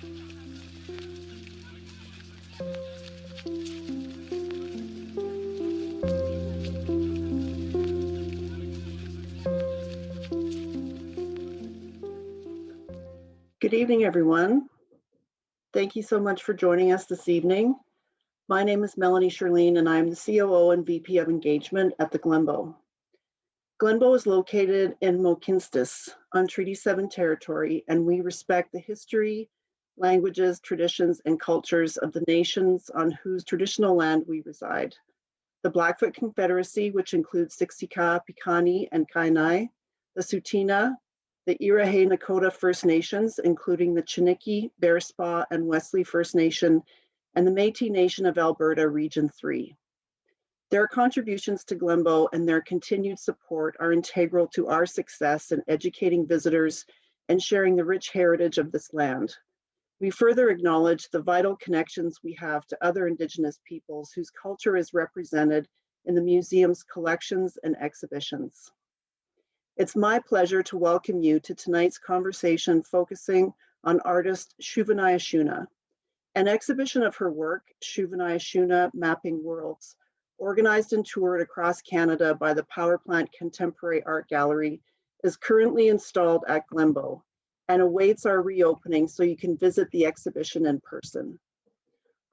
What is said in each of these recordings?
Good evening, everyone. Thank you so much for joining us this evening. My name is Melanie Sherleen, and I'm the COO and VP of Engagement at the Glenbow. Glenbow is located in Mohkinstsis on Treaty 7 territory, and we respect the history, languages, traditions, and cultures of the nations on whose traditional land we reside. The Blackfoot Confederacy, which includes Siksika, Piikani, and Kainai, the Tsuut'ina, the Irahe Nakota First Nations, including the Chiniki, Bearspaw, and Wesley First Nation, and the Métis Nation of Alberta, Region 3. Their contributions to Glenbow and their continued support are integral to our success in educating visitors and sharing the rich heritage of this land. We further acknowledge the vital connections we have to other Indigenous peoples whose culture is represented in the museum's collections and exhibitions. It's my pleasure to welcome you to tonight's conversation focusing on artist Shuvani Ashuna. An exhibition of her work, Shuvani Ashuna Mapping Worlds, organized and toured across Canada by the Power Plant Contemporary Art Gallery, is currently installed at Glenbow and awaits our reopening so you can visit the exhibition in person.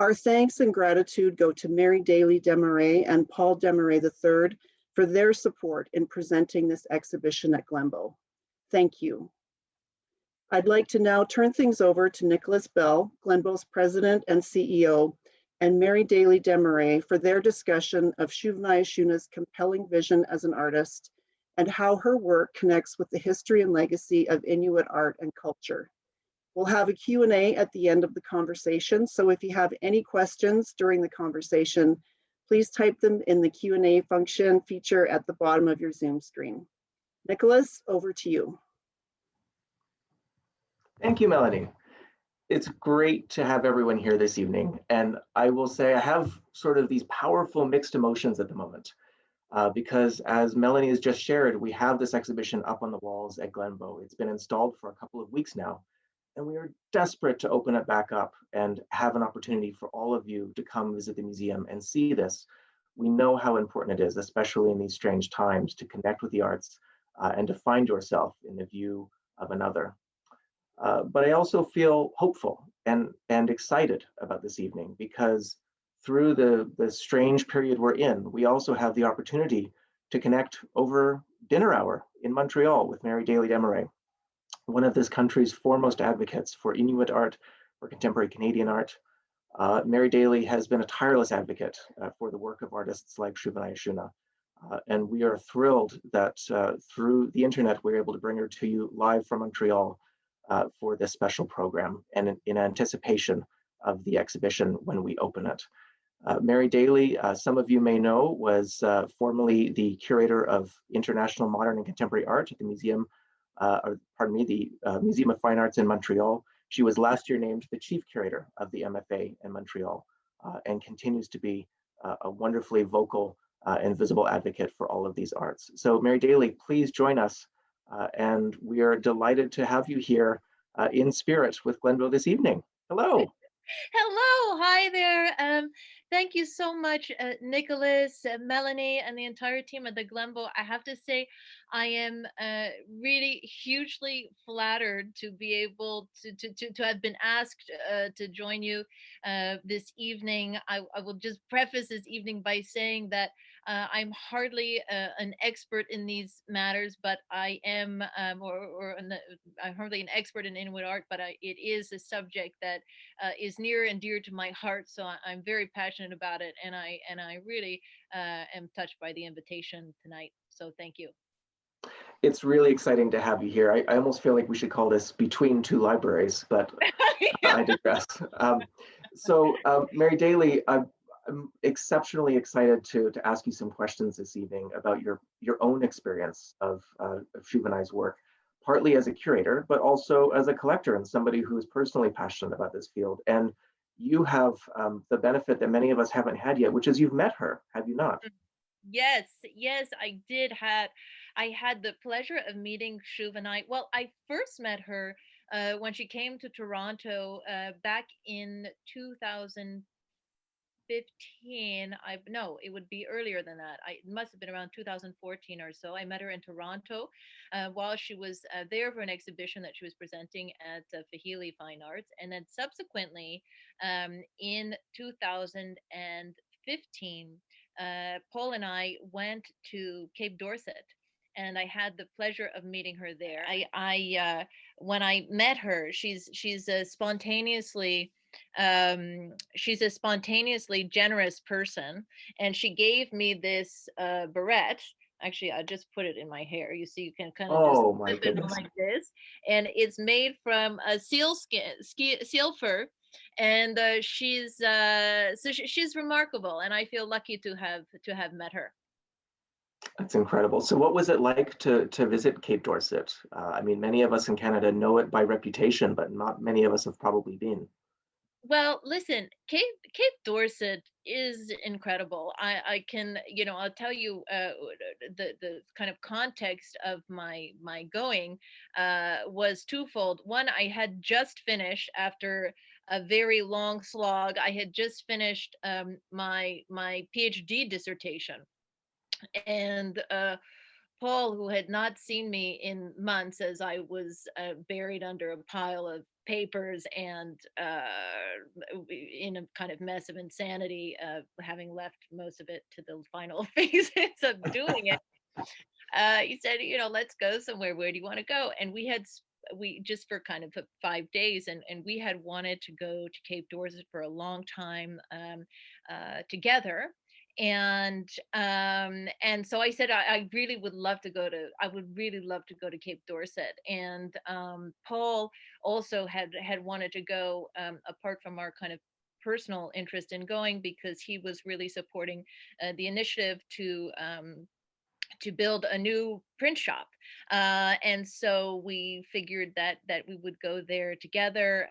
Our thanks and gratitude go to Mary-Dailey Desmarais and Paul Desmarais III for their support in presenting this exhibition at Glenbow. Thank you. I'd like to now turn things over to Nicholas Bell, Glenbow's President and CEO, and Mary-Dailey Desmarais for their discussion of Shuvani Ashuna's compelling vision as an artist and how her work connects with the history and legacy of Inuit art and culture. We'll have a Q&A at the end of the conversation, so if you have any questions during the conversation, please type them in the Q&A function feature at the bottom of your Zoom screen. Nicholas, over to you. Thank you, Melanie. It's great to have everyone here this evening. And I will say I have sort of these powerful mixed emotions at the moment because as Melanie has just shared, we have this exhibition up on the walls at Glenbow. It's been installed for a couple of weeks now. And we are desperate to open it back up and have an opportunity for all of you to come visit the museum and see this. We know how important it is, especially in these strange times, to connect with the arts and to find yourself in the view of another. But I also feel hopeful and excited about this evening because through the strange period we're in, we also have the opportunity to connect over dinner hour in Montreal with Mary-Dailey Desmarais, one of this country's foremost advocates for Inuit art, for contemporary Canadian art. Mary-Dailey has been a tireless advocate for the work of artists like Shuvani Ashuna. And we are thrilled that through the internet, we're able to bring her to you live from Montreal for this special program and in anticipation of the exhibition when we open it. Mary-Dailey, some of you may know, was formerly the curator of International Modern and Contemporary Art at the Museum the Museum of Fine Arts in Montreal. She was last year named the chief curator of the MFA in Montreal and continues to be a wonderfully vocal and visible advocate for all of these arts. So Mary-Dailey, please join us. And we are delighted to have you here in spirit with Glenbow this evening. Hello. Hello, hi there. Thank you so much, Nicholas, Melanie, and the entire team at the Glenbow. I have to say, I am really hugely flattered to be able to have been asked to join you this evening. I will just preface this evening by saying that I'm hardly an expert in these matters, but I am, I'm hardly an expert in Inuit art, but it is a subject that is near and dear to my heart. So I'm very passionate about it, and I really am touched by the invitation tonight. So thank you. It's really exciting to have you here. I almost feel like we should call this Between Two Libraries, but I digress. Mary-Dailey, I'm exceptionally excited to ask you some questions this evening about your own experience of Shuvani's work, partly as a curator, but also as a collector and somebody who is personally passionate about this field. And you have the benefit that many of us haven't had yet, which is you've met her, have you not? Yes, I did. I had the pleasure of meeting Shuvani. Well, I first met her when she came to Toronto back in 2015. I no, it would be earlier than that. It must have been around 2014 or so. I met her in Toronto while she was there for an exhibition that she was presenting at Fahili Fine Arts, and then subsequently in 2015, Paul and I went to Cape Dorset. And I had the pleasure of meeting her there. When I met her, she's a spontaneously generous person, and she gave me this barrette. Actually, I just put it in my hair. You see, you can kind of just Oh my flip it goodness. like this, and it's made from a seal fur. And she's remarkable, and I feel lucky to have met her. That's incredible. So what was it like to visit Cape Dorset? I mean, many of us in Canada know it by reputation, but not many of us have probably been. Well, listen, Cape Dorset is incredible. I can, I'll tell you the kind of context of my going was twofold. One, I had just finished after a very long slog. I had just finished my PhD dissertation, and Paul, who had not seen me in months as I was buried under a pile of papers and in a kind of mess of insanity, having left most of it to the final phases of doing it, he said, let's go somewhere. Where do you want to go? And we just for kind of 5 days, and we had wanted to go to Cape Dorset for a long time together. And so I said I really would love to go to I would really love to go to Cape Dorset. And Paul also had wanted to go, apart from our kind of personal interest in going, because he was really supporting the initiative to build a new print shop, and so we figured that we would go there together.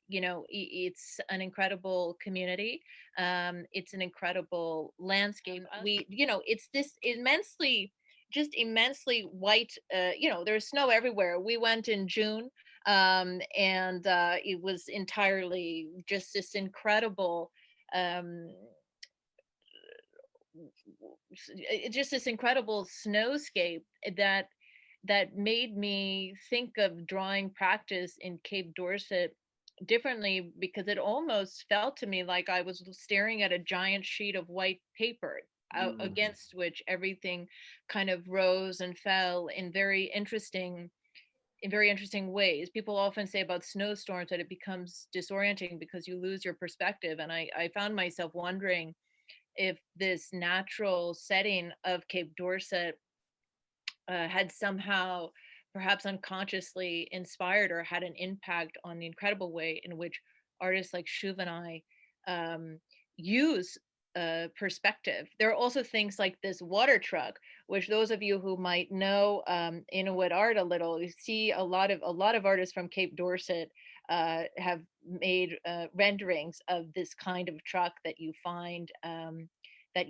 It's an incredible community. It's an incredible landscape. It's this immensely white. There's snow everywhere. We went in June, and it was entirely just this incredible um, just this incredible snowscape that made me think of drawing practice in Cape Dorset differently, because it almost felt to me like I was staring at a giant sheet of white paper Mm. against which everything kind of rose and fell in very interesting ways. People often say about snowstorms that it becomes disorienting because you lose your perspective, and I found myself wondering if this natural setting of Cape Dorset had somehow, perhaps unconsciously, inspired or had an impact on the incredible way in which artists like Shuv and I use perspective. There are also things like this water truck, which those of you who might know Inuit art a little, you see a lot of artists from Cape Dorset have made renderings of this kind of truck that you find there,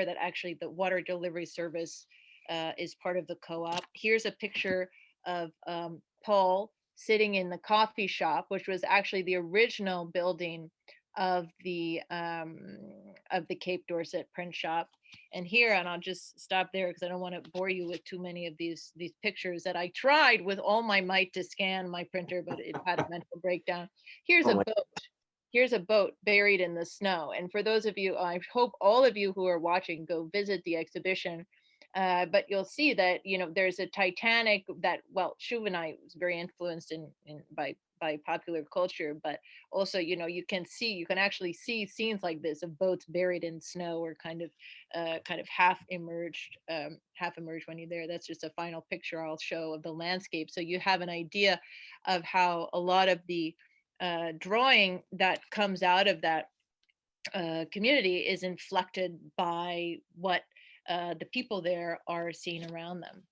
that actually the water delivery service is part of the co-op. Here's a picture of Paul sitting in the coffee shop, which was actually the original building of the Cape Dorset print shop. And here, and I'll just stop there because I don't want to bore you with too many of these pictures that I tried with all my might to scan my printer, but it had a mental breakdown. Here's a boat. Here's a boat buried in the snow. And for those of you, I hope all of you who are watching go visit the exhibition. But you'll see that, there's a Titanic that, well, Shuv and I was very influenced by popular culture, but also, you can actually see scenes like this of boats buried in snow, or kind of half emerged when you're there. That's just a final picture I'll show of the landscape, so you have an idea of how a lot of the drawing that comes out of that community is inflected by what the people there are seeing around them.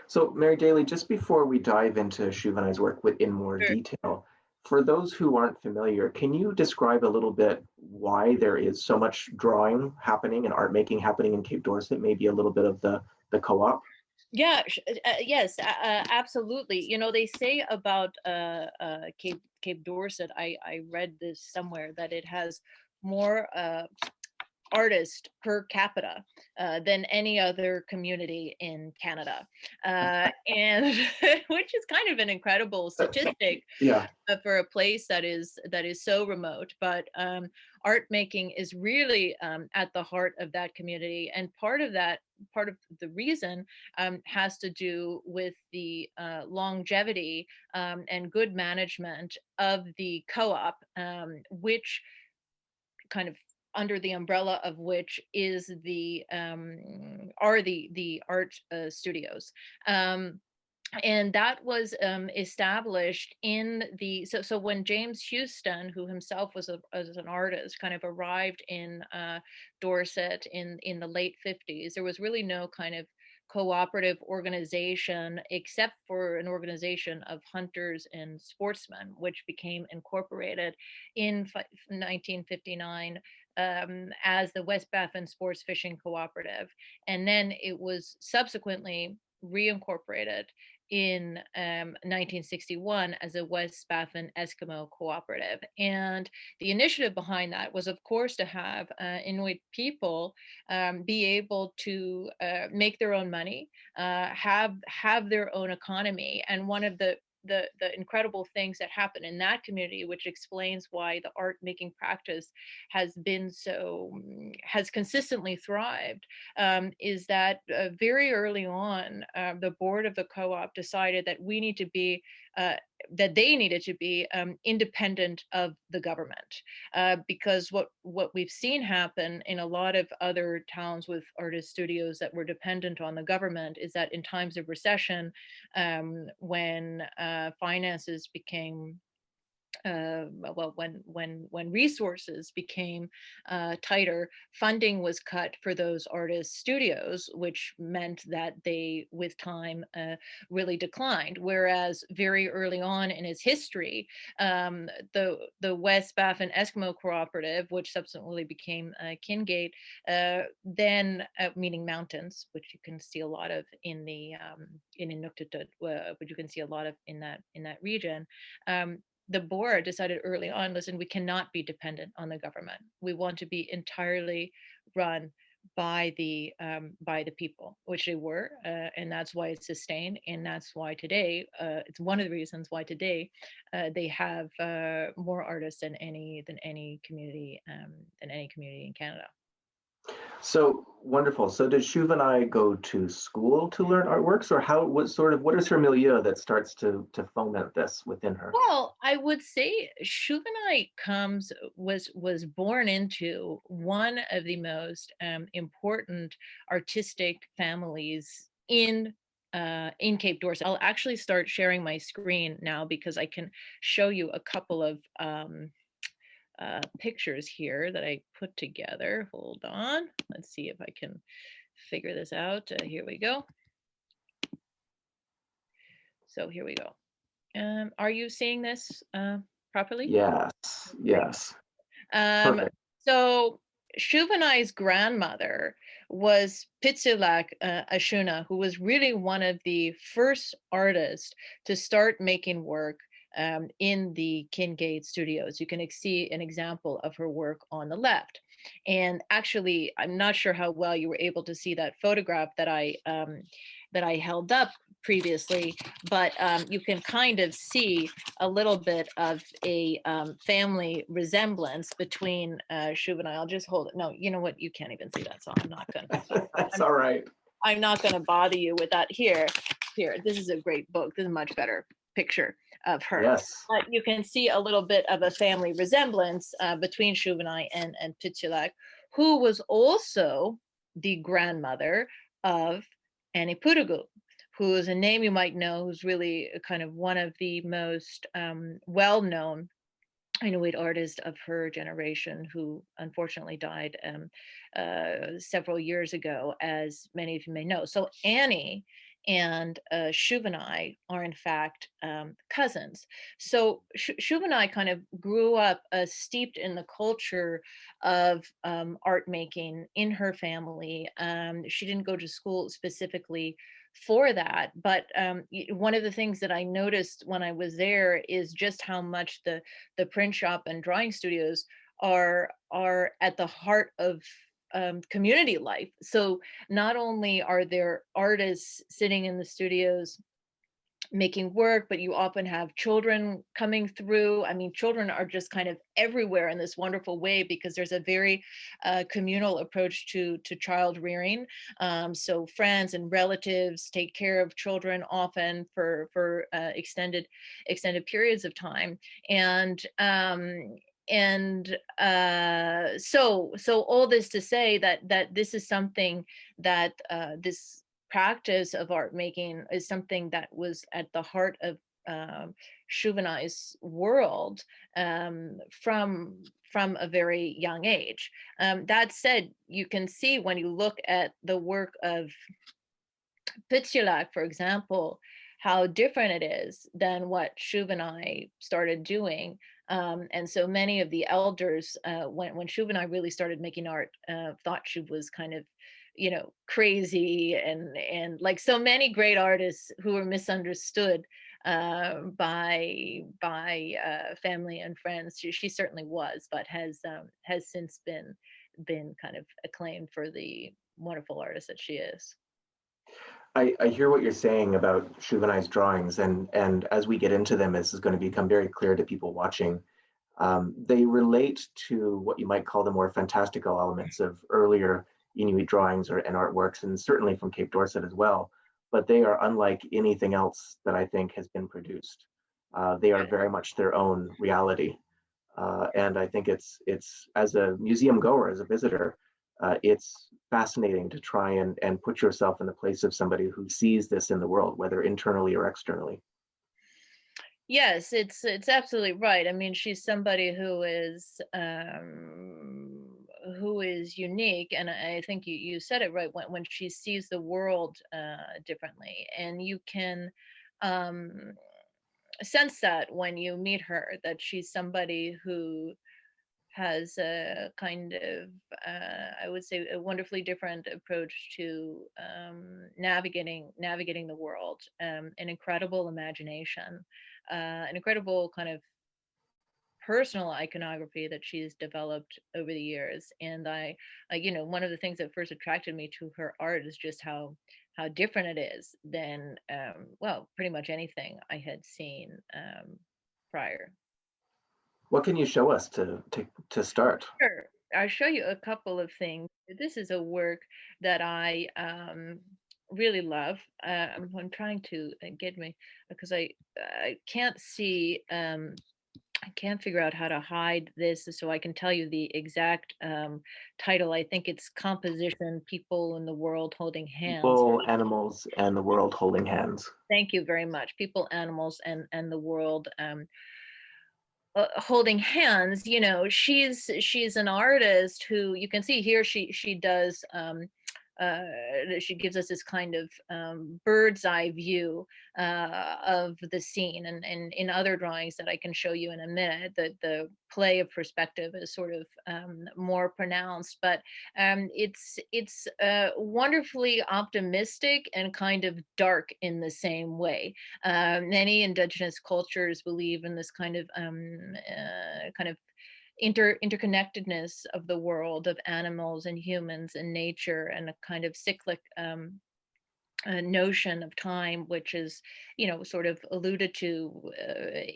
So Mary-Dailey, just before we dive into Shuv and I's work in more Sure. detail, for those who aren't familiar, can you describe a little bit why there is so much drawing happening and art making happening in Cape Dorset? Maybe a little bit of the co-op? Yeah, yes, absolutely. You know, they say about Cape Dorset. I read this somewhere that it has more artist per capita than any other community in Canada, and which is kind of an incredible statistic Yeah. for a place that is so remote. But art making is really at the heart of that community, and part of the reason has to do with the longevity and good management of the co-op, which kind of under the umbrella of which is the are the art studios. And that was established in the so when James Houston, who himself was as an artist, kind of arrived in Dorset in the late 50s, there was really no kind of cooperative organization except for an organization of hunters and sportsmen, which became incorporated in 1959 as the West Baffin Sports Fishing Cooperative. And then it was subsequently reincorporated in 1961 as a West Baffin Eskimo cooperative. And the initiative behind that was, of course, to have Inuit people be able to make their own money, have their own economy. And one of the incredible things that happen in that community, which explains why the art making practice has been has consistently thrived, is that very early on, the board of the co-op decided that we need to be that they needed to be independent of the government, because what we've seen happen in a lot of other towns with artist studios that were dependent on the government is that in times of recession, when finances became well, when resources became tighter, funding was cut for those artist studios, which meant that they, with time, really declined. Whereas very early on in its history, the West Baffin Eskimo Cooperative, which subsequently became Kingate, meaning mountains, which you can see a lot of in the in Inuktitut, which you can see a lot of in that region. The board decided early on, listen, we cannot be dependent on the government. We want to be entirely run by the people, which they were, and that's why it's sustained, and that's why today it's one of the reasons why today they have more artists than any community in Canada. So wonderful. So did Shuv and I go to school to learn artworks, or what is her milieu that starts to foment this within her? Well, I would say Shuvenai was born into one of the most important artistic families in Cape Dorset. I'll actually start sharing my screen now because I can show you a couple of pictures here that I put together. Hold on, let's see if I can figure this out. Here we go. So here we go. Are you seeing this properly? Yes, yes. Um, Perfect. so Shuvenai's grandmother was Pitsilak Ashuna, who was really one of the first artists to start making work in the Kingate studios. You can see an example of her work on the left. And actually, I'm not sure how well you were able to see that photograph that I held up previously, but you can kind of see a little bit of a family resemblance between Shuv and I. I'll just hold it. No, you know what? You can't even see that, so I'm not gonna. That's all right. I'm not gonna bother you with that. Here, this is a great book. This is a much better picture of her. Yes. But you can see a little bit of a family resemblance between Shuv and I and Pitsilak, who was also the grandmother of Annie Purugu, who is a name you might know, who's really kind of one of the most well-known Inuit artist of her generation, who unfortunately died several years ago, as many of you may know. So Annie and Shuv and I are in fact cousins. So Shuv and I kind of grew up steeped in the culture of art making in her family. She didn't go to school specifically for that. But one of the things that I noticed when I was there is just how much the print shop and drawing studios are at the heart of community life. So not only are there artists sitting in the studios making work, but you often have children coming through. I mean, children are just kind of everywhere in this wonderful way because there's a very communal approach to child rearing. So friends and relatives take care of children often for extended periods of time, and so all this to say that this is something that this practice of art making is something that was at the heart of Chauvinai's world from a very young age. That said, you can see when you look at the work of Pityulac, for example, how different it is than what Chauvinai started doing. And so many of the elders, when Chauvinai really started making art, thought she was kind of, crazy, and like so many great artists who were misunderstood by family and friends. She certainly was, but has since been kind of acclaimed for the wonderful artist that she is. I hear what you're saying about Chauvinai's drawings, and as we get into them, this is going to become very clear to people watching. They relate to what you might call the more fantastical elements of earlier Inuit drawings and artworks, and certainly from Cape Dorset as well. But they are unlike anything else that I think has been produced. They are very much their own reality, and I think it's as a museum goer, as a visitor, it's fascinating to try and put yourself in the place of somebody who sees this in the world, whether internally or externally. Yes, it's absolutely right. I mean, she's somebody who is unique, and I think you said it right when she sees the world differently, and you can um, sense that when you meet her, that she's somebody who has a kind of I would say a wonderfully different approach to navigating the world, an incredible imagination, an incredible kind of personal iconography that she's developed over the years. And one of the things that first attracted me to her art is just how different it is than well, pretty much anything I had seen prior. What can you show us to start? Sure. I'll show you a couple of things. This is a work that I really love. I'm trying to get me because I can't see. I can't figure out how to hide this, so I can tell you the exact title. I think it's Composition: People in the World Holding Hands. People, animals, and the world holding hands. Thank you very much. People, animals, and the world holding hands. She's an artist who, you can see here, she does uh, she gives us this kind of bird's eye view of the scene, and in other drawings that I can show you in a minute, the play of perspective is sort of more pronounced, but it's wonderfully optimistic and kind of dark in the same way. Many indigenous cultures believe in this kind of interconnectedness of the world, of animals and humans and nature, and a kind of cyclic notion of time, which is, sort of alluded to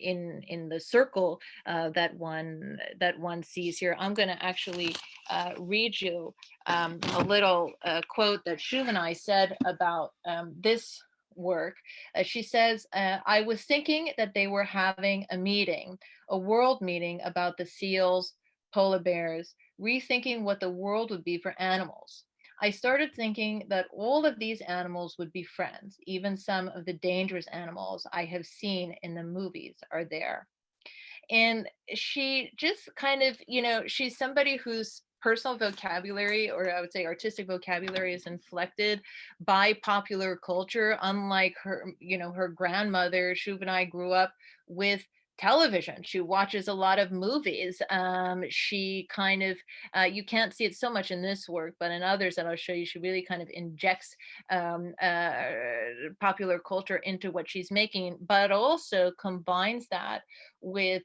in the circle that one sees here. I'm going to actually read you a little quote that Chauvinai said about this work. She says, "I was thinking that they were having a world meeting about the seals, polar bears, rethinking what the world would be for animals. I started thinking that all of these animals would be friends. Even some of the dangerous animals I have seen in the movies are there." And she just kind of, she's somebody whose personal vocabulary, or I would say artistic vocabulary, is inflected by popular culture. Unlike her grandmother, Chauvinai grew up with television. She watches a lot of movies. She kind of, you can't see it so much in this work, but in others that I'll show you, she really kind of injects popular culture into what she's making, but also combines that with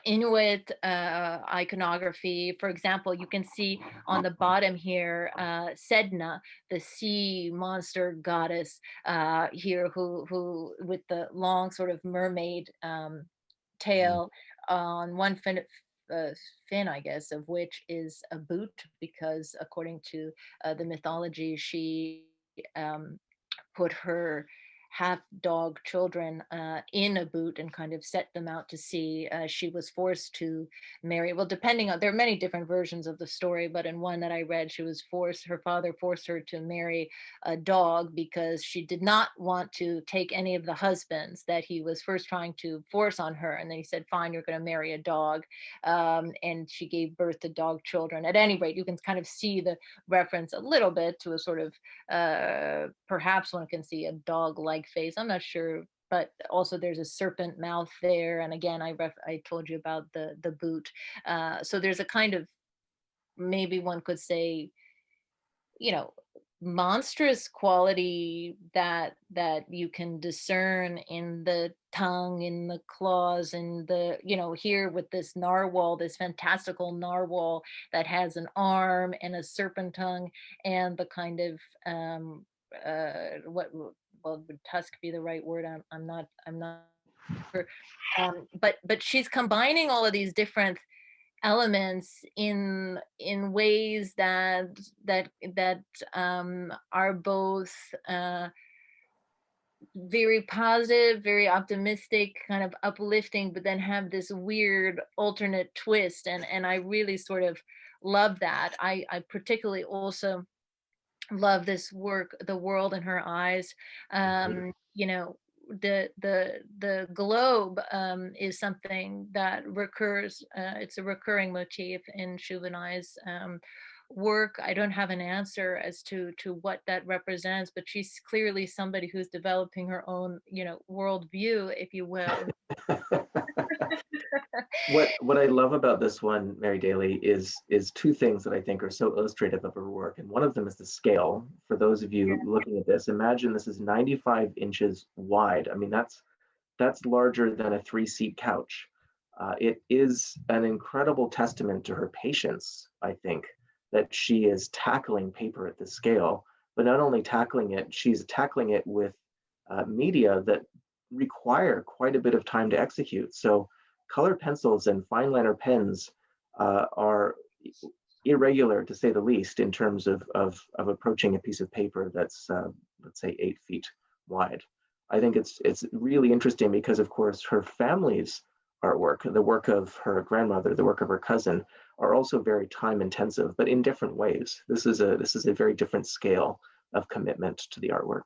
Inuit iconography. For example, you can see on the bottom here Sedna, the sea monster goddess here, who with the long sort of mermaid Mhm. tail on one uh, fin, I guess, of which is a boot, because according to the mythology, she put her half dog children in a boot and kind of set them out to sea. She was forced to marry, well, depending on, there are many different versions of the story, but in one that I read, she was forced, her father forced her to marry a dog because she did not want to take any of the husbands that he was first trying to force on her. And then he said, fine, you're going to marry a dog. And she gave birth to dog children. At any rate, you can kind of see the reference a little bit to a sort of perhaps one can see a dog-like face. I'm not sure, but also there's a serpent mouth there. And again, I told you about the boot. So there's a kind of, maybe one could say, you know, monstrous quality that you can discern in the tongue, in the claws, in the, here with this narwhal, this fantastical narwhal that has an arm and a serpent tongue, and the kind of what well, would tusk be the right word? I'm not sure. But she's combining all of these different elements in ways that are both very positive, very optimistic, kind of uplifting, but then have this weird alternate twist. And I really sort of love that. I particularly also love this work, The World in Her Eyes. Mhm. The globe is something that recurs. It's a recurring motif in Chauvin's work. I don't have an answer as to what that represents, but she's clearly somebody who's developing her own, worldview, if you will. What I love about this one, Mary Daly, is two things that I think are so illustrative of her work. And one of them is the scale. For those of you looking at this, imagine this is 95 inches wide. I mean, that's larger than a three-seat couch. It is an incredible testament to her patience, I think, that she is tackling paper at this scale, but not only tackling it, she's tackling it with media that require quite a bit of time to execute. So color pencils and fine liner pens are irregular, to say the least, in terms of approaching a piece of paper that's, let's say, 8 feet wide. I think it's really interesting because, of course, her family's artwork, the work of her grandmother, the work of her cousin, are also very time intensive, but in different ways. This is a very different scale of commitment to the artwork.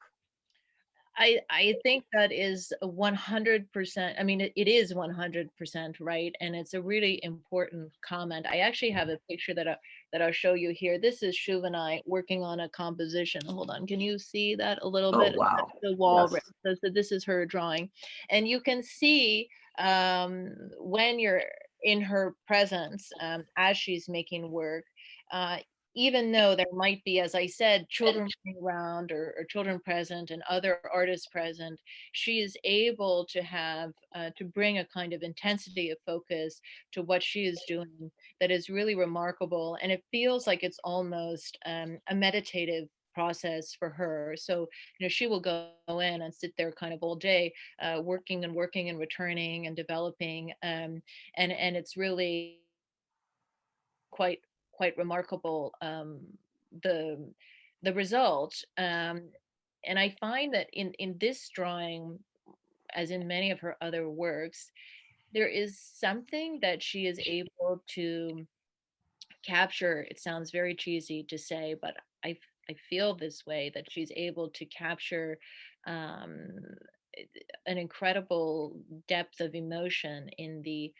I think that is a 100%. I mean, it is 100% right, and it's a really important comment. I actually have a picture that I'll show you here. This is Shuv and I working on a composition. Hold on, can you see that a little Oh bit? That's wow! the wall. Yes. So this is her drawing, and you can see when you're in her presence as she's making work. Uh, Even though there might be, as I said, children running around, or children present and other artists present, she is able to have to bring a kind of intensity of focus to what she is doing that is really remarkable, and it feels like it's almost a meditative process for her. So she will go in and sit there kind of all day, working and working and returning and developing, and it's really quite quite remarkable, the the result. And I find that in this drawing, as in many of her other works, there is something that she is able to capture. It sounds very cheesy to say, but I feel this way, that she's able to capture um, an incredible depth of emotion in the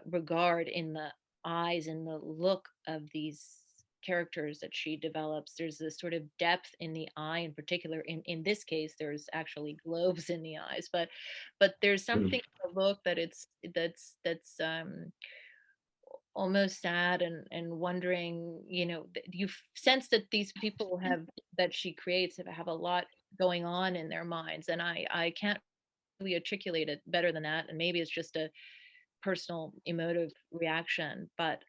regard, in the eyes, in the look of these characters that she develops. There's this sort of depth in the eye, in particular. In this case, there's actually globes in the eyes, but there's something in the book that that's almost sad and wondering, you sense that these people that she creates have a lot going on in their minds, and I can't really articulate it better than that, and maybe it's just a personal emotive reaction, but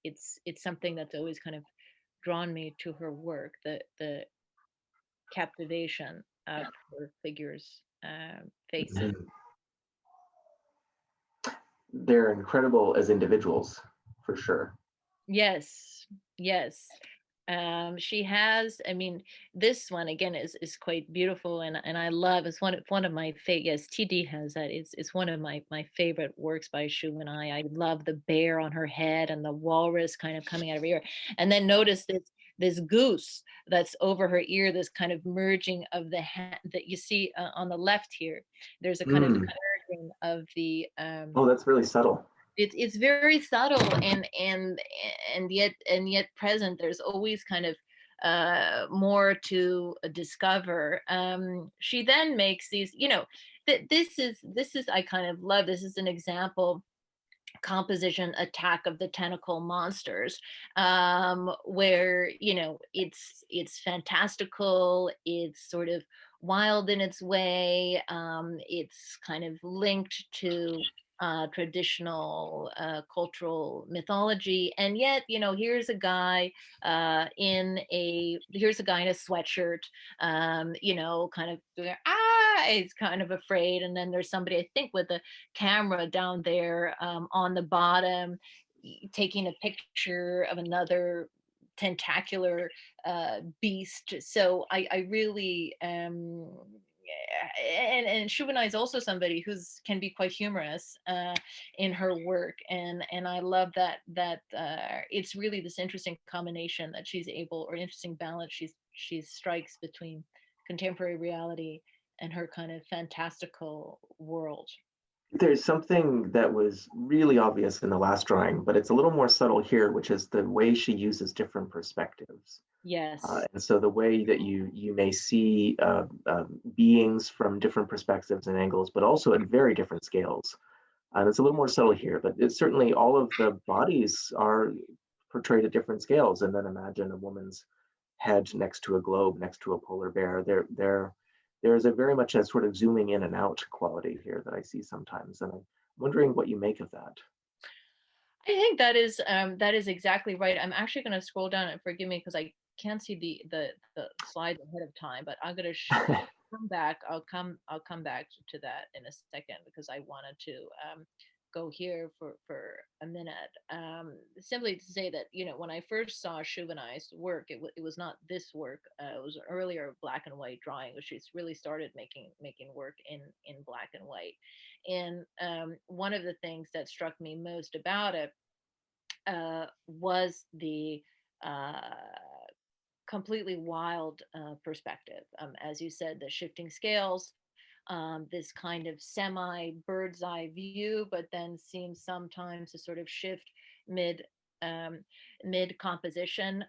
it's something that's always kind of drawn me to her work, the captivation of her figures, faces. Mhm. They're incredible as individuals, for sure. Yes, yes. She has, I mean, this one again is quite beautiful, and I love, it's one of my favorite. Yes, TD has that. It's one of my favorite works by Shu and I love the bear on her head and the walrus kind of coming out of her ear. And then notice this goose that's over her ear, this kind of merging of the hand that you see on the left here. There's a kind of Mm. merging of the Oh, that's really subtle. it's very subtle, and yet present. There's always kind of more to discover. She then makes these, this is I kind of love. This is an example composition, Attack of the Tentacle Monsters, where it's fantastical, it's sort of wild in its way, it's kind of linked to traditional cultural mythology, and yet here's a guy in a sweatshirt, kind of doing, he's kind of afraid, and then there's somebody, I think, with a camera down there on the bottom, taking a picture of another tentacular beast. So I really and Shubhana is also somebody who's can be quite humorous in her work, and I love that it's really this interesting combination that she's able, or interesting balance she strikes between contemporary reality and her kind of fantastical world. There's something that was really obvious in the last drawing, but it's a little more subtle here, which is the way she uses different perspectives. Yes. And so the way that you may see beings from different perspectives and angles, but also at very different scales. And it's a little more subtle here, but it's certainly all of the bodies are portrayed at different scales. And then imagine a woman's head next to a globe, next to a polar bear. There's a very much a sort of zooming in and out quality here that I see sometimes. And I'm wondering what you make of that. I think that is exactly right. I'm actually going to scroll down, and forgive me because I can't see the slides ahead of time, but I'm going to come back. I'll come back to that in a second, because I wanted to go here for a minute. Simply to say that when I first saw Shubhanai's work, it was not this work. It was an earlier black and white drawing, which she's really started making work in black and white. And one of the things that struck me most about it was the uh, completely wild perspective. As you said, the shifting scales, this kind of semi bird's eye view, but then seems sometimes to sort of shift mid um, mid composition.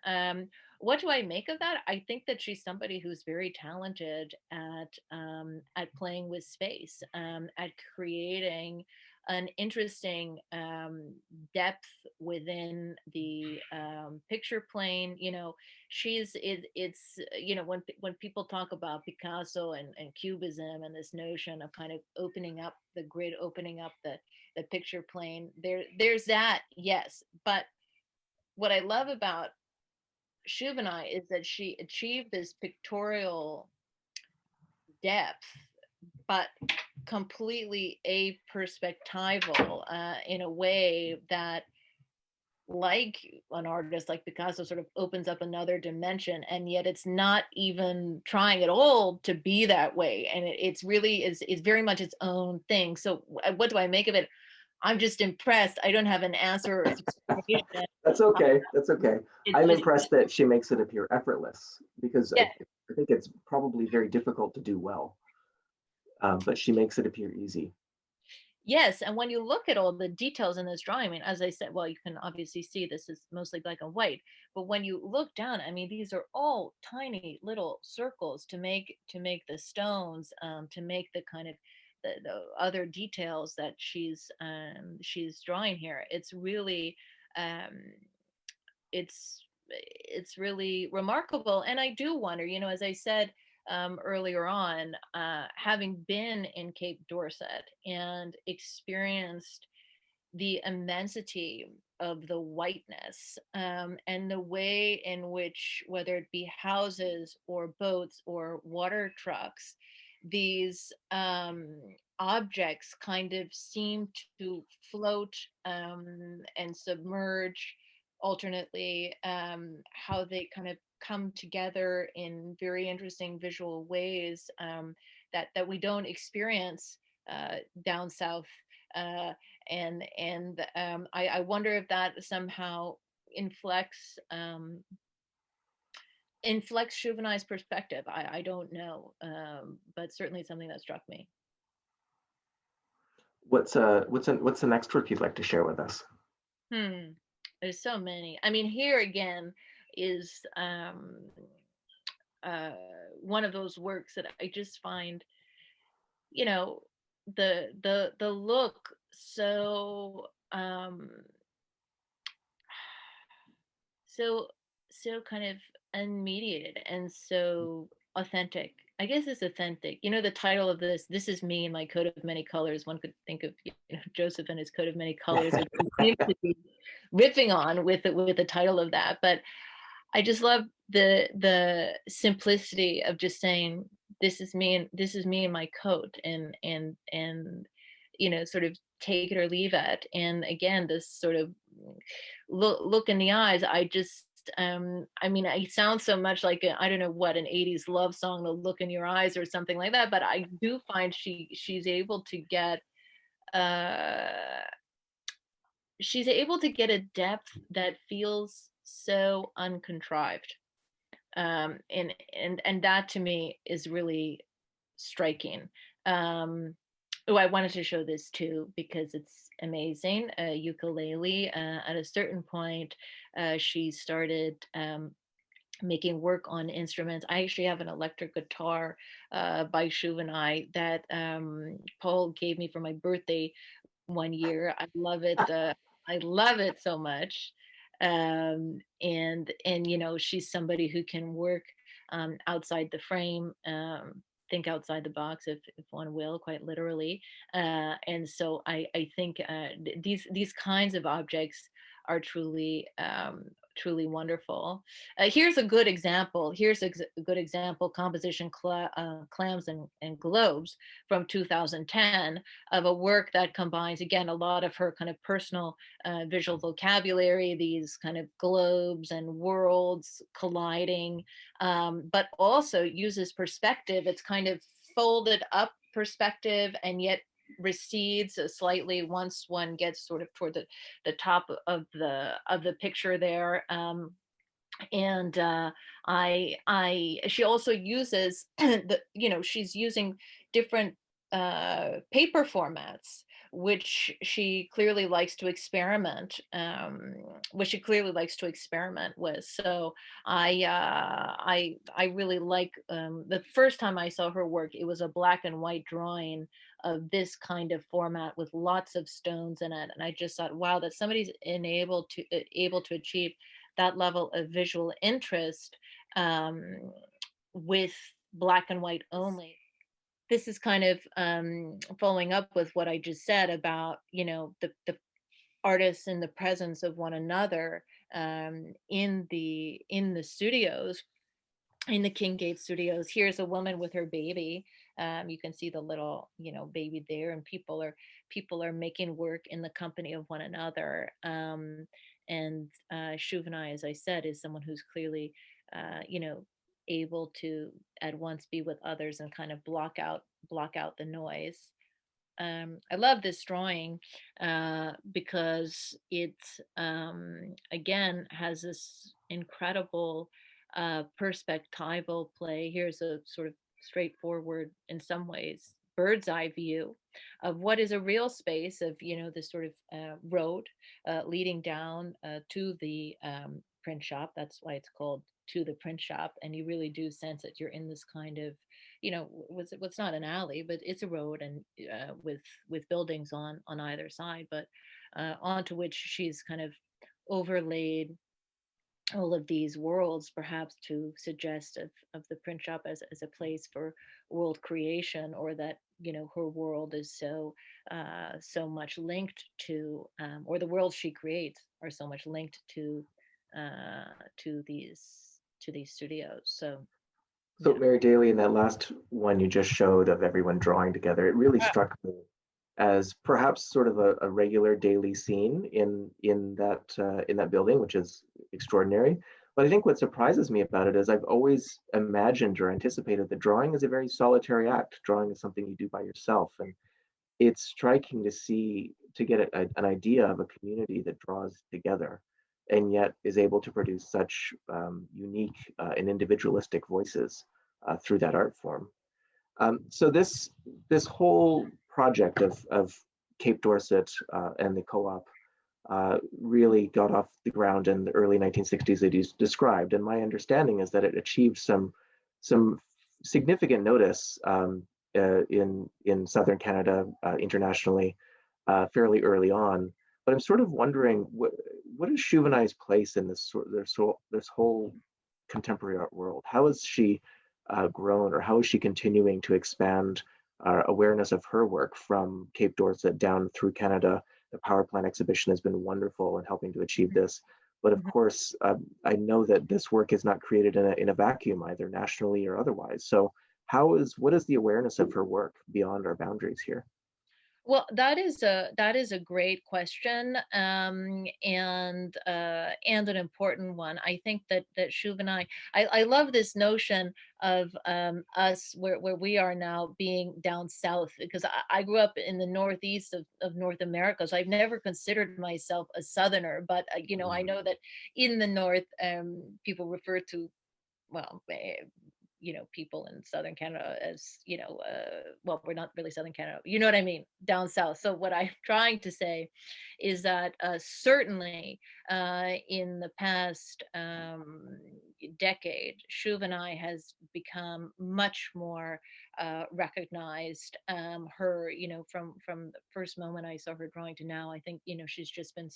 What do I make of that? I think that she's somebody who's very talented at playing with space, at creating an interesting depth within the picture plane. It's when people talk about Picasso and cubism, and this notion of kind of opening up the grid, opening up the picture plane, there's that, yes. But what I love about Shubhana is that she achieved this pictorial depth, but completely aperspectival, in a way that, like an artist like Picasso, sort of opens up another dimension, and yet it's not even trying at all to be that way, and it's really is very much its own thing. So what do I make of it? I'm just impressed. I don't have an answer or explanation. That's okay. That's okay. It's I'm just, impressed that she makes it appear effortless, because yeah, I think it's probably very difficult to do well, but she makes it appear easy. Yes, and when you look at all the details in this drawing, I mean, as I said, well, you can obviously see this is mostly black and white, but when you look down, I mean, these are all tiny little circles to make the stones, to make the kind of the other details that she's drawing here. It's really um, it's really remarkable. And I do wonder, as I said earlier on, having been in Cape Dorset and experienced the immensity of the whiteness, and the way in which, whether it be houses or boats or water trucks, these objects kind of seem to float and submerge alternately, how they kind of come together in very interesting visual ways, that we don't experience down south. Uh, I wonder if that somehow inflects inflects Chauvin's perspective. I don't know, but certainly something that struck me. What's the next work you'd like to share with us? There's so many. I mean, here again is uh, one of those works that I just find, you know, the look so so so kind of unmediated and so authentic. I guess it's authentic. The title of this is me and my coat of many colors. One could think of, Joseph and his coat of many colors, which he seems to be riffing on with the title of that. But I just love the simplicity of just saying, this is me, and this is me in my coat, and sort of take it or leave it. And again, this sort of look in the eyes. I mean, I sound so much like I don't know what, an 80s love song, The Look in Your Eyes or something like that, but I do find she's able to get uh she's able to get a depth that feels so uncontrived. And that to me is really striking. Oh, I wanted to show this too because it's amazing. Ukulele. At a certain point, she started making work on instruments. I actually have an electric guitar by Chauvin that Paul gave me for my birthday one year. I love it. I love it so much. And she's somebody who can work outside the frame, think outside the box, if one will, quite literally. And so I think these kinds of objects are truly wonderful. Here's a good example. A good example: composition clams and globes from 2010, of a work that combines, again, a lot of her kind of personal visual vocabulary, these kind of globes and worlds colliding, but also uses perspective. It's kind of folded up perspective, and yet recedes slightly once one gets sort of toward the top of the picture there. And she also uses she's using different paper formats, which she clearly likes to experiment with. So I really like, the first time I saw her work, it was a black and white drawing of this kind of format with lots of stones in it, and I just thought, wow, that somebody's able to achieve that level of visual interest um, with black and white only. This is kind of following up with what I just said about, the artists in the presence of one another, in the studios, in the Kingate studios. Here's a woman with her baby. You can see the little, baby there, and people are making work in the company of one another. And Chauvin, as I said, is someone who's clearly, able to at once be with others and kind of block out the noise. I love this drawing because it, again, has this incredible perspectival play. Here's a sort of straightforward, in some ways, bird's eye view of what is a real space of, this sort of road leading down to the print shop. That's why it's called To the Print Shop. And you really do sense that you're in this kind of, what's not an alley, but it's a road, and with buildings on either side, but onto which she's kind of overlaid all of these worlds, perhaps to suggest of the print shop as a place for world creation, or that her world is so much linked to, or the worlds she creates are so much linked uh to these studios. So So yeah. Mary Daly, in that last one you just showed of everyone drawing together, it really struck me as perhaps sort of a regular daily scene in that building, which is extraordinary. But I think what surprises me about it is I've always imagined or anticipated that drawing is a very solitary act. Drawing is something you do by yourself, and it's striking to see to get an idea of a community that draws together and yet is able to produce such unique and individualistic voices through that art form. So this whole project of Cape Dorset and the co-op really got off the ground in the early 1960s that he's described. And my understanding is that it achieved some significant notice in Southern Canada internationally fairly early on. But I'm sort of wondering what is Shuveni's place in this whole contemporary art world? How has she grown, or how is she continuing to expand our awareness of her work from Cape Dorset down through Canada? The Power Plant exhibition has been wonderful in helping to achieve this. But of Mhm. course, I know that this work is not created in a vacuum, either nationally or otherwise. So what is the awareness of her work beyond our boundaries here? Well, that is a great question, and an important one. I think that Shuv and I love this notion of us where we are now being down south, because I grew up in the northeast of North America, so I've never considered myself a southerner. But I know that in the north, people refer to, well, people in southern Canada as, well, we're not really southern Canada, you know what I mean, down south. So what I'm trying to say is that certainly in the past decade, Shuvenai has become much more recognized. Her, from the first moment I saw her drawing to now, I think, she's just been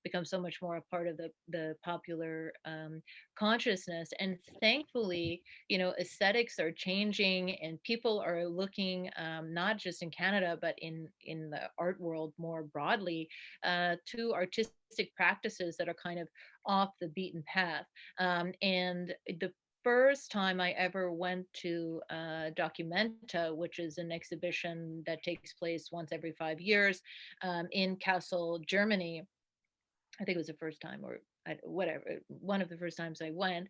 become so much more a part of the popular consciousness. And thankfully, aesthetics are changing, and people are looking, not just in Canada, but in the art world more broadly, to artistic practices that are kind of off the beaten path. And the first time I ever went to Documenta, which is an exhibition that takes place once every 5 years in Kassel, Germany. I think it was the first time, or whatever, one of the first times I went.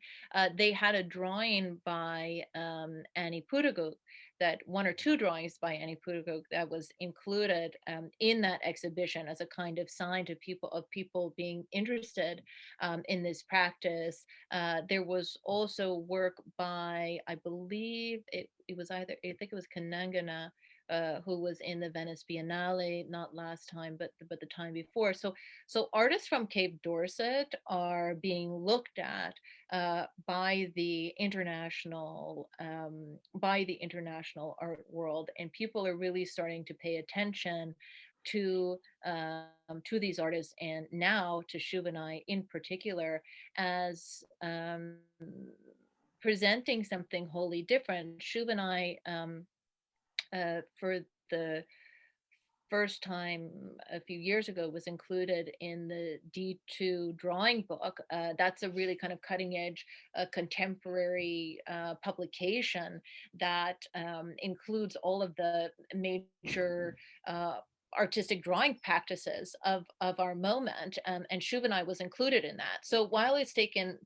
They had a drawing by Annie Putaguk, that one or two drawings by Annie Putaguk that was included in that exhibition as a kind of sign to people being interested in this practice. There was also work by, I believe it was either, I think it was Kanangana, who was in the Venice Biennale, not last time, but the time before. So artists from Cape Dorset are being looked at by the international art world, and people are really starting to pay attention to these artists, and now to Shuvenai in particular, as presenting something wholly different. Shuvenai, for the first time a few years ago, was included in the D2 drawing book. That's a really kind of cutting edge contemporary publication that includes all of the major artistic drawing practices of our moment, and Shuvenai was included in that. So while it's taken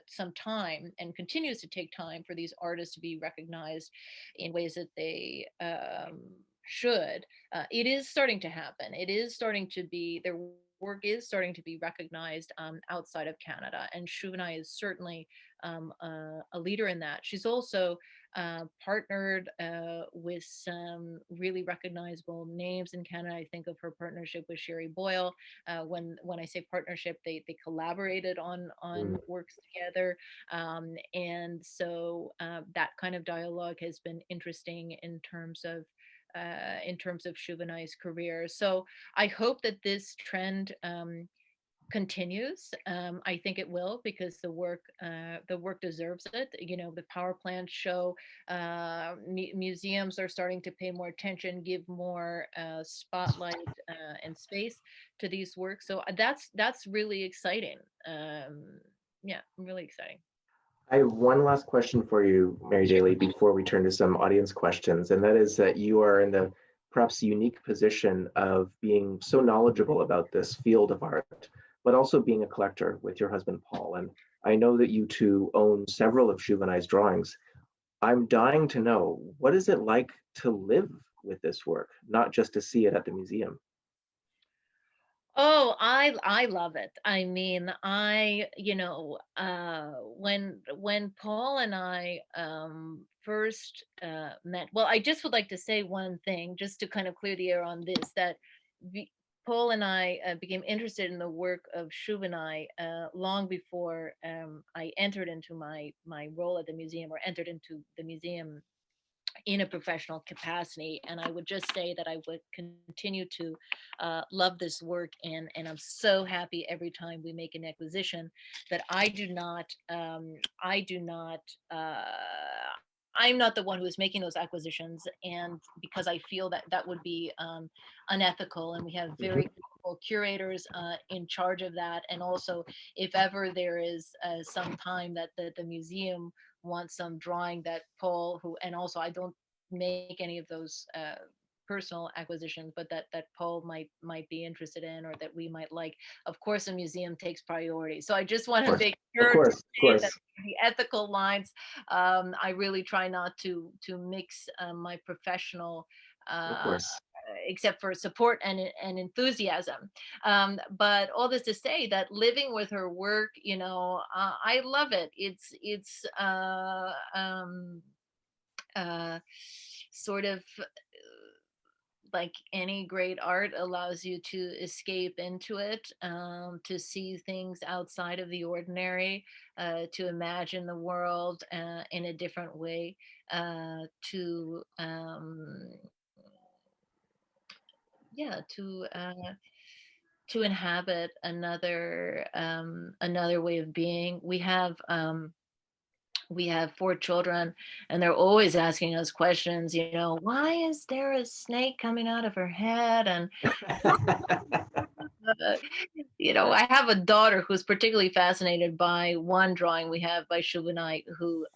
some time, and continues to take time, for these artists to be recognized in ways that they should, it is starting to happen. It is starting to be, their work is starting to be recognized outside of Canada, and Shuvnai is certainly a leader in that. She's also partnered with some really recognizable names in Canada. I think of her partnership with Sherry Boyle. When I say partnership, they collaborated on works together, and so that kind of dialogue has been interesting in terms of Shubhanai's career. So I hope that this trend continues. I think it will, because the work deserves it. You know, the power plants show museums are starting to pay more attention, give more spotlight and space to these works. So that's really exciting. Yeah, really exciting. I have one last question for you, Mary-Dailey, before we turn to some audience questions, and that is that you are in the perhaps unique position of being so knowledgeable about this field of art, but also being a collector with your husband, Paul. And I know that you two own several of Shubhanai's drawings. I'm dying to know, what is it like to live with this work, not just to see it at the museum? Oh, I love it. I mean, when Paul and I first met, well, I just would like to say one thing just to kind of clear the air on this, that we, Paul and I became interested in the work of Shubinai long before I entered into my role at the museum, or entered into the museum in a professional capacity. And I would just say that I would continue to love this work, and I'm so happy every time we make an acquisition that I do not I'm not the one who is making those acquisitions, and because I feel that that would be unethical, and we have very Mhm. capable curators in charge of that. And also, if ever there is some time that the museum wants some drawing that Paul, who, and also I don't make any of those personal acquisitions, but that Paul might be interested in, or that we might like. Of course, a museum takes priority. So I just want Of to course, make of sure to course, of say that course, the ethical lines, I really try not to mix my professional. of Uh, course. except for support and enthusiasm. But all this to say that living with her work, I love it. It's uh, sort of like any great art, allows you to escape into it, to see things outside of the ordinary, to imagine the world in a different way, to yeah, to inhabit another way of being. We have four children, and they're always asking us questions, why is there a snake coming out of her head? And uh, I have a daughter who's particularly fascinated by one drawing we have by Shubinai, who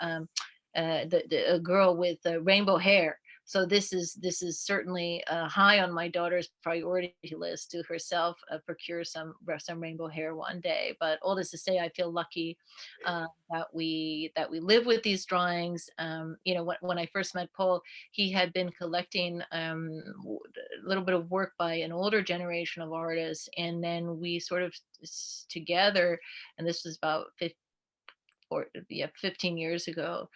a girl with rainbow hair. So this is certainly high on my daughter's priority list, to herself procure some rainbow hair one day. But all this to say, I feel lucky that we live with these drawings. When I first met Paul, he had been collecting a little bit of work by an older generation of artists, and then we sort of together, and this was about 15 years ago,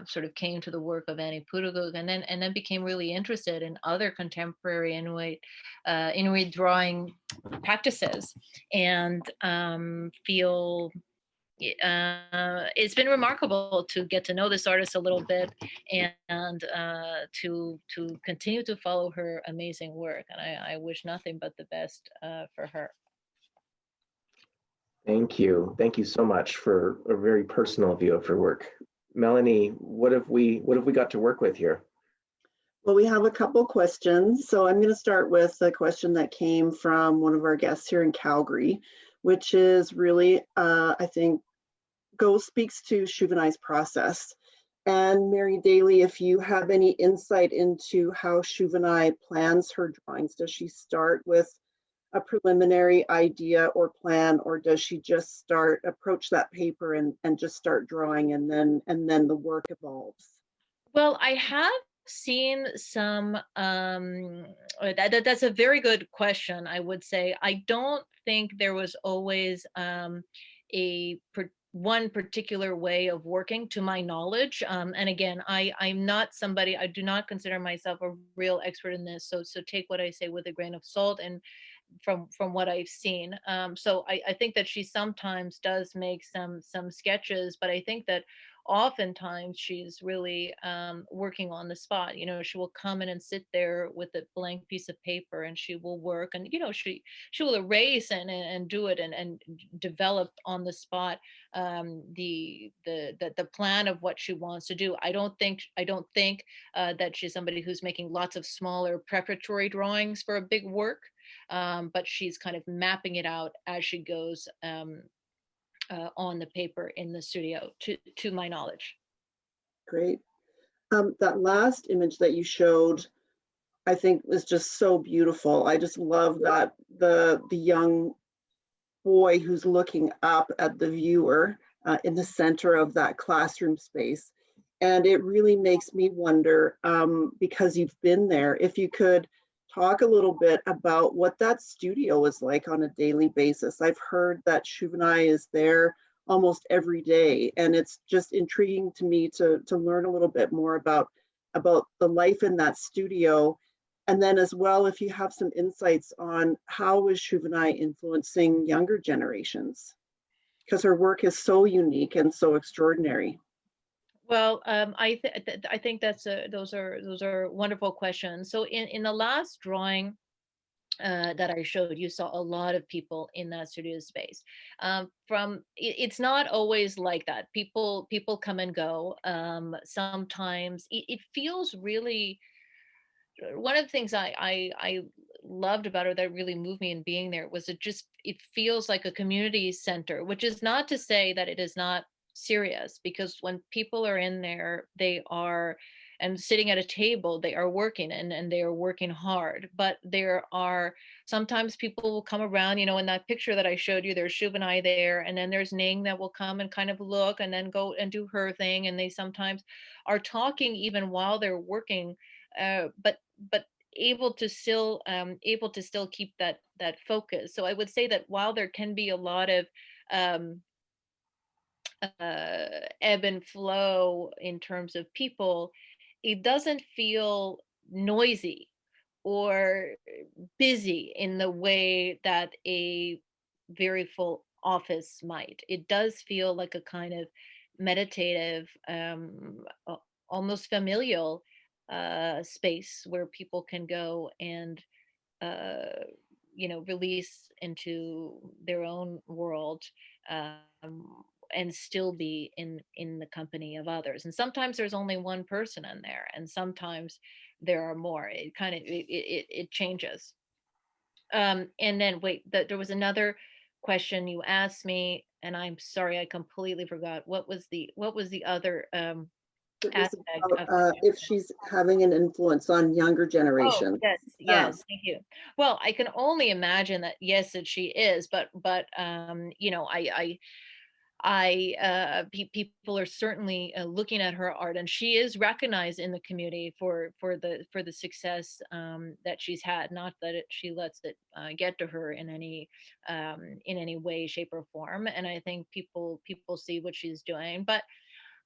sort of came to the work of Annie Putugug, and then became really interested in other contemporary Inuit drawing practices, and feel it's been remarkable to get to know this artist a little bit, and to continue to follow her amazing work. And I wish nothing but the best for her. Thank you. Thank you so much for a very personal view of her work. Melanie, what have we got to work with here? Well, we have a couple questions. So I'm going to start with a question that came from one of our guests here in Calgary, which is really, I think, speaks to Shubinai's process. And Mary-Dailey, if you have any insight into how Shubinai plans her drawings, does she start with a preliminary idea or plan, or does she just approach that paper and just start drawing, and then the work evolves? Well, I have seen some that's a very good question. I would say I don't think there was always a one particular way of working to my knowledge. And again, I'm not somebody, I do not consider myself a real expert in this. So take what I say with a grain of salt, and from what I've seen. So I think that she sometimes does make some sketches, but I think that oftentimes she's really working on the spot. She will come in and sit there with a blank piece of paper, and she will work, and she will erase and do it, and develop on the spot the plan of what she wants to do. I don't think that she's somebody who's making lots of smaller preparatory drawings for a big work, but she's kind of mapping it out as she goes on the paper in the studio, to my knowledge. Great. That last image that you showed, I think was just so beautiful. I just love that the young boy who's looking up at the viewer in the center of that classroom space. And it really makes me wonder, because you've been there, if you could talk a little bit about what that studio is like on a daily basis. I've heard that Shuvnai is there almost every day, and it's just intriguing to me to learn a little bit more about the life in that studio. And then as well, if you have some insights on how is Shuvnai influencing younger generations, because her work is so unique and so extraordinary. Well, I think those are wonderful questions. So in the last drawing that I showed, you saw a lot of people in that studio space. It's not always like that. People come and go. Sometimes it feels really. One of the things I loved about her that really moved me in being there was it feels like a community center, which is not to say that it is not serious, because when people are in there, they are, and sitting at a table, they are working, and they are working hard. But there are sometimes people will come around, in that picture that I showed you, there's Shub and I there, and then there's Ning that will come and kind of look and then go and do her thing, and they sometimes are talking even while they're working, but able to still keep that focus. So I would say that while there can be a lot of um, ebb and flow in terms of people, it doesn't feel noisy or busy in the way that a very full office might. It does feel like a kind of meditative, almost familial space where people can go and uh, release into their own world, and still be in the company of others. And sometimes there's only one person in there, and sometimes there are more. It kind of it changes. And then wait, there was another question you asked me, and I'm sorry, I completely forgot. What was the other It was aspect about of the if question? she's having an influence on younger Oh, generations. yes, Yeah. yes, thank you. Well, I can only imagine that, yes, that she is, but people are certainly looking at her art, and she is recognized in the community for the success that she's had. Not that she lets it get to her in any way, shape, or form. And I think people see what she's doing, but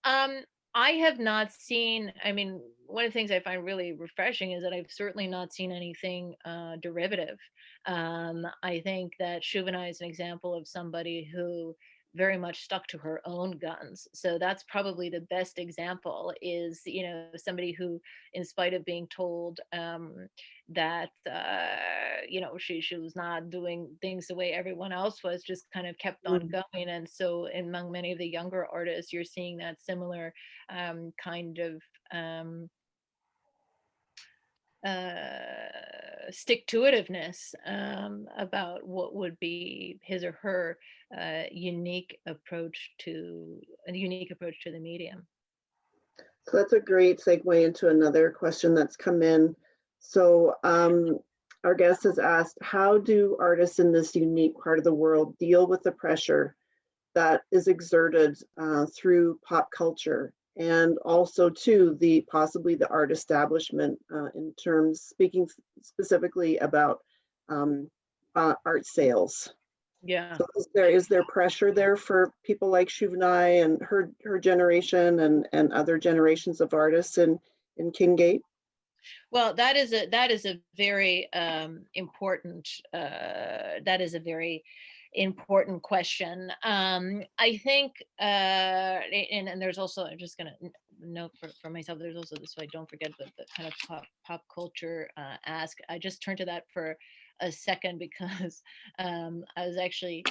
um, I have not seen, I mean, one of the things I find really refreshing is that I've certainly not seen anything derivative. I think that Shuvana is an example of somebody who very much stuck to her own guns. So that's probably the best example, is, somebody who, in spite of being told that, she was not doing things the way everyone else was, just kind of kept on Mm. going. And so among many of the younger artists, you're seeing that similar kind of stick to itiveness about what would be his or her unique approach to the medium. So that's a great segue into another question that's come in. So our guest has asked, how do artists in this unique part of the world deal with the pressure that is exerted through pop culture, and also to possibly the art establishment, in terms, speaking specifically about art sales? Yeah. So is there pressure there for people like Shuvnai and her generation and other generations of artists in Kingate? Well, that is a very important that is a very important question. I think, and there's also, I'm just gonna note for myself. There's also this, so I don't forget, the kind of pop culture ask. I just turned to that for a second because I was actually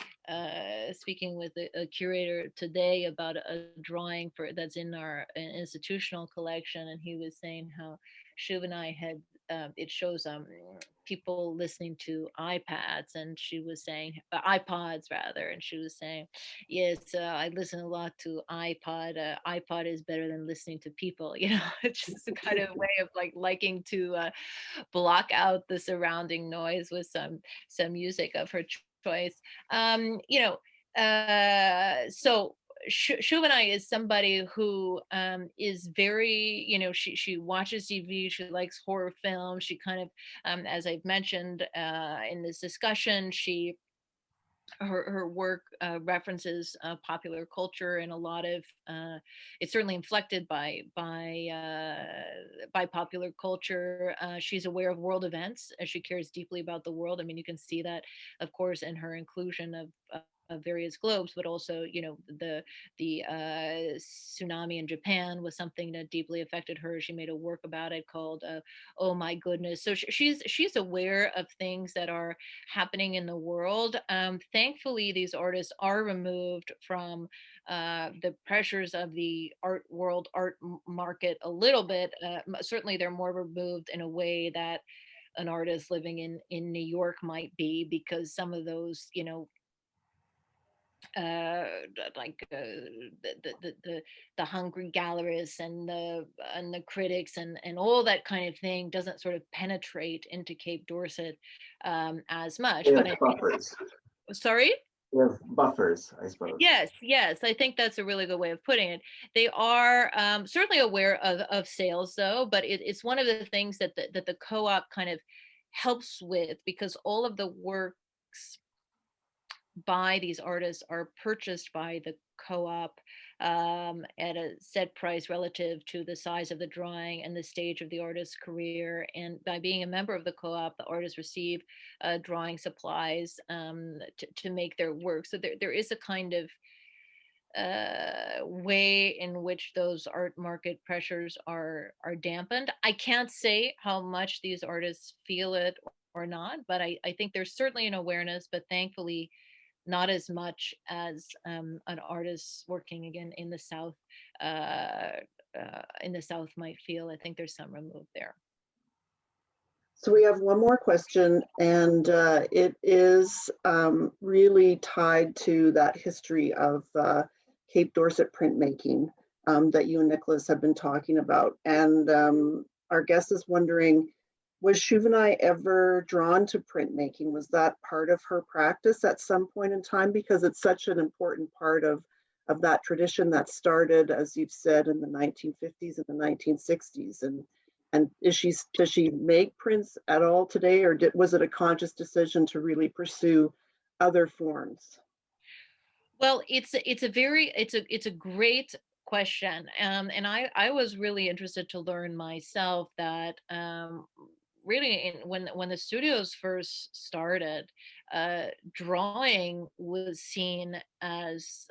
speaking with a curator today about a drawing for that's in our institutional collection, and he was saying how Shuv and I had, it shows people listening to iPads, and she was saying iPods rather, and she was saying, yes, I listen a lot to iPod. iPod is better than listening to people. It's just a kind of way of like liking to block out the surrounding noise with some music of her choice. So Shuvana is somebody who is very, she watches TV, she likes horror films, she kind of, as I've mentioned in this discussion, her work references popular culture, and a lot of it's certainly inflected by popular culture. She's aware of world events. She cares deeply about the world. I mean, you can see that, of course, in her inclusion of various globes, but also, the tsunami in Japan was something that deeply affected her. She made a work about it called "Oh My Goodness." So she's aware of things that are happening in the world. Thankfully, these artists are removed from the pressures of the art world, market a little bit. Certainly, they're more removed in a way that an artist living in New York might be, because some of those, uh like the hungry gallerists and the critics and all that kind of thing doesn't sort of penetrate into Cape Dorset as much. They But have buffers. sorry. They have buffers, I suppose. Yes, I think that's a really good way of putting it. They are certainly aware of sales, though, but it's one of the things that the co-op kind of helps with, because all of the works by these artists are purchased by the co-op at a set price relative to the size of the drawing and the stage of the artist's career. And by being a member of the co-op, the artists receive drawing supplies to make their work. So there is a kind of way in which those art market pressures are dampened. I can't say how much these artists feel it or not, but I think there's certainly an awareness, but thankfully not as much as an artist working again uh, in the South might feel. I think there's some remove there. So we have one more question, and it is really tied to that history of Cape Dorset printmaking that you and Nicholas have been talking about. And our guest is wondering, was Shuvnai ever drawn to printmaking? Was that part of her practice at some point in time? Because it's such an important part of that tradition that started, as you've said, in the 1950s and the 1960s. And does she make prints at all today, or was it a conscious decision to really pursue other forms? Well, it's a great question, and I was really interested to learn myself that really when the studios first started, drawing was seen as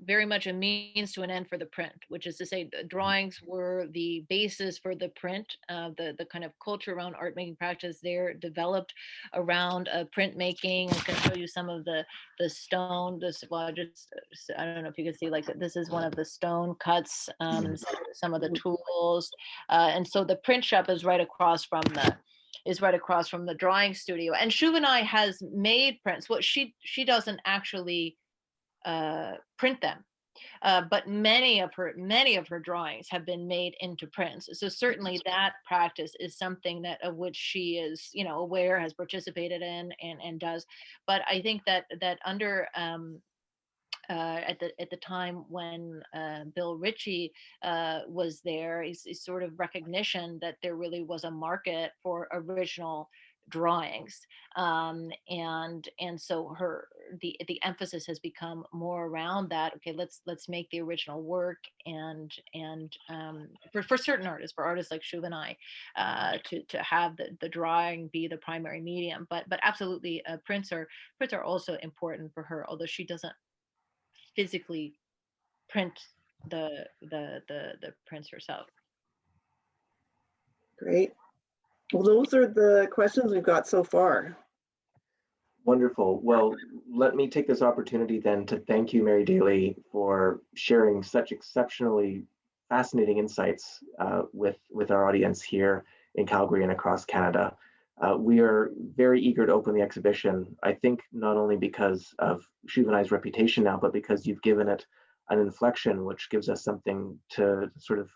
very much a means to an end for the print, which is to say the drawings were the basis for the print. The kind of culture around art making practice there developed around printmaking. I can show you some of the stone. I don't know if you can see, like, this is one of the stone cuts, some of the tools, and so the print shop is right across from the drawing studio. And Shuvenai has made prints. Well, she doesn't actually print them, but many of her drawings have been made into prints. So certainly that practice is something that of which she is, aware, has participated in, and does. But I think that under at the time when Bill Ritchie was there, is sort of recognition that there really was a market for original drawings, and so the emphasis has become more around that. Okay, let's make the original work, and for certain artists, for artists like Shuv and I, to have the drawing be the primary medium. But absolutely, prints are also important for her, although she doesn't physically print the prints herself. Great. Well, those are the questions we've got so far. Wonderful. Well, let me take this opportunity then to thank you, Mary-Dailey, for sharing such exceptionally fascinating insights with our audience here in Calgary and across Canada. We are very eager to open the exhibition, I think not only because of Shuv and I's reputation now, but because you've given it an inflection, which gives us something to sort of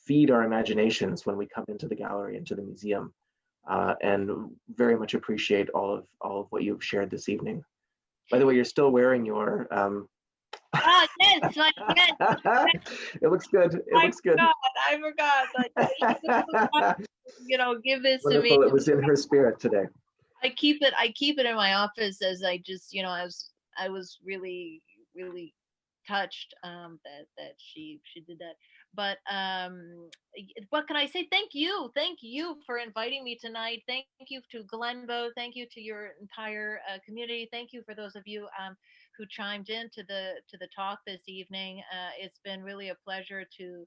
feed our imaginations when we come into the gallery, into the museum. And very much appreciate all of what you've shared this evening. By the way, you're still wearing your. Yes, It looks good. It looks good. I forgot. Give this Wonderful. to me. It was in her spirit today. I keep it in my office, as I just, I was really touched that she did that. But what can I say? Thank you for inviting me tonight. Thank you to Glenbow. Thank you to your entire community. Thank you for those of you who chimed in to the talk this evening. It's been really a pleasure to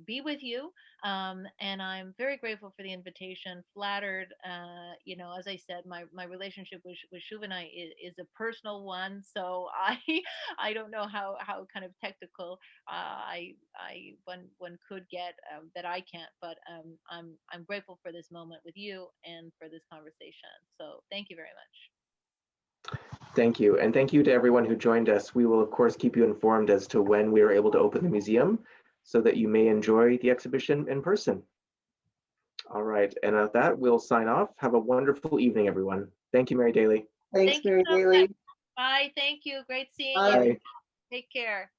be with you, and I'm very grateful for the invitation. Flattered. As I said, my relationship with Shuv and I is a personal one, so I don't know how kind of technical one could get, that I can't, but I'm grateful for this moment with you and for this conversation. So thank you very much. Thank you. And thank you to everyone who joined us. We will, of course, keep you informed as to when we are able to open the museum so that you may enjoy the exhibition in person. All right. And at that, we'll sign off. Have a wonderful evening, everyone. Thank you, Mary-Dailey. Thanks, Mary-Dailey. Bye. Thank you. Great seeing Bye. you. Take care.